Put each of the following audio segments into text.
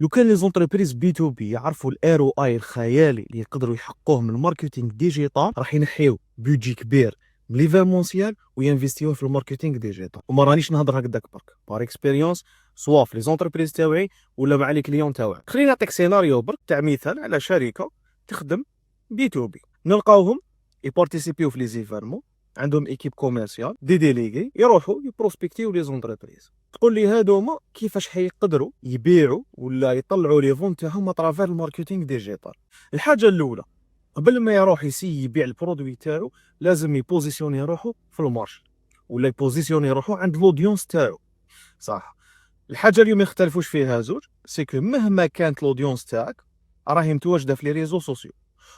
لو كان لي زونتربريز بي تو بي يعرفوا الار او اي الخيالي اللي يقدروا يحققوه من الماركتينغ ديجيتال، راح ينحيو بيجي كبير من ليفينمونسيال وينفيستيوه في الماركتينغ ديجيتال. وما رانيش نهضر هكذاك برك، بار اكسبيريونس، سوا في لي زونتربريز تاوعي ولا مع لي كليون تاوعي. خليني نعطيك سيناريو برك تاع مثال على شركه تخدم بي تو بي. نلقاوهم يبارتيسيبيو في لي زيفيرمون، عندهم ايكيب كوميرسيال دي ديليغي يروحوا يبروسبكتيو لي زونتربريز. تقول لي هادوما كيفاش حيقدروا يبيعوا ولا يطلعوا لي فون تاعهم اترافير الماركتينغ ديجيتال؟ الحاجه الاولى، قبل ما يروح يبيع البرودوي تاعو، لازم يبوزيسيوني روحو في المارشي ولا يبوزيسيوني روحو عند لودينس تاعو. صح. الحاجه اللي ما يختلفوش فيها زوج، سيكو مهما كانت لودينس تاعك راهي متواجده في لي ريزو سوسيو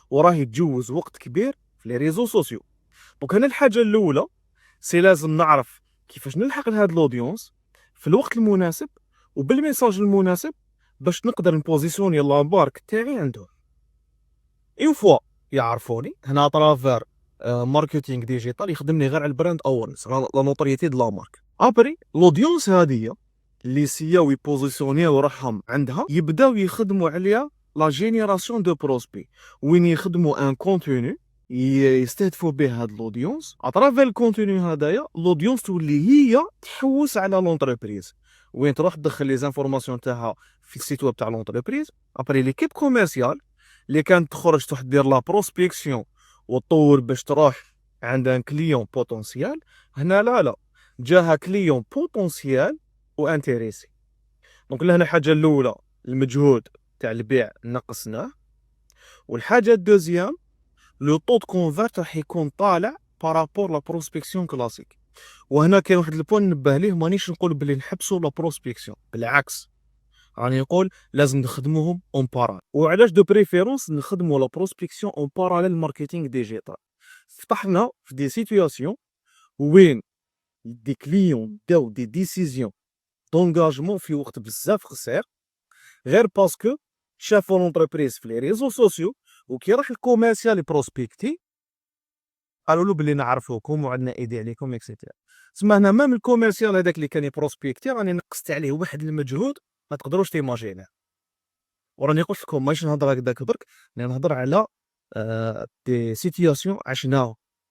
وراهي تجوز وقت كبير في لي ريزو سوسيو. دونك هنا الحاجه الاولى، سي لازم نعرف كيفاش نلحق لهاد لودينس في الوقت المناسب وبالميساج المناسب باش نقدر نبوزيسيوني لا مارك تاعي عندهم. اون فوا يعرفوني هنا اترافير ماركتينغ ديجيتال يخدمني غير على البراند اورنس، لا نوطريتي د لا مارك. ابري لودينس هاديه اللي سياو يبوزيسيونيو روحهم عندها، يبداو يخدموا عليها لا جينيراسيون دو بروسبي، وين يخدموا ان كونتوني يستهدفوا به هاد لودينس. اترافير الكونتوني هدايا لودينس تولي هي تحوس على لونتربريز، وين تروح تدخل لي زانفورماسيون تاعها في السيت ويب تاع لونتربريز. ابري ليكيب كوميرسيال اللي كانت تخرج تروح دير لا بروسبكسيون وتطور باش تروح عند ان كليون بوتونسيال، هنا لا جاها كليون بوتونسيال وانتريسي. دونك لهنا الحاجه الاولى المجهود تاع البيع نقصناه، والحاجه الدوزيام لو طو دو كونفيرت راح يكون طالع بارابور لا بروسبكسيون كلاسيك. وهنا كاين واحد البوين نبه ليه، مانيش نقول بلي نحبسوا لا بروسبكسيون، بالعكس راني نقول لازم نخدموهم اون بارال. وعلاش دو بريفيرونس نخدموا لا بروسبكسيون اون باراليل ماركتينغ ديجيتال؟ فتحنا في دي سيتوياسيون وين دي كليون داو دي ديسيزيون دونجاجمون في وقت بزاف قصير، غير باسكو شافوا لونتربريز في لي ريزو سوسيو، وكي راح الكوميرسيال بروسبكتي قالوا له بلي نعرفوكم وعندنا ايدي عليكم اكسيتيرا. تسمى هنا مام الكوميرسيال هذاك اللي كان يبروسبكتي راني نقصت عليه واحد المجهود ما تقدروش تيماجينيه. وراني قلت لكم ماشي نهضر هكذاك برك، راني نهضر على دي سيتياسيون عشناهم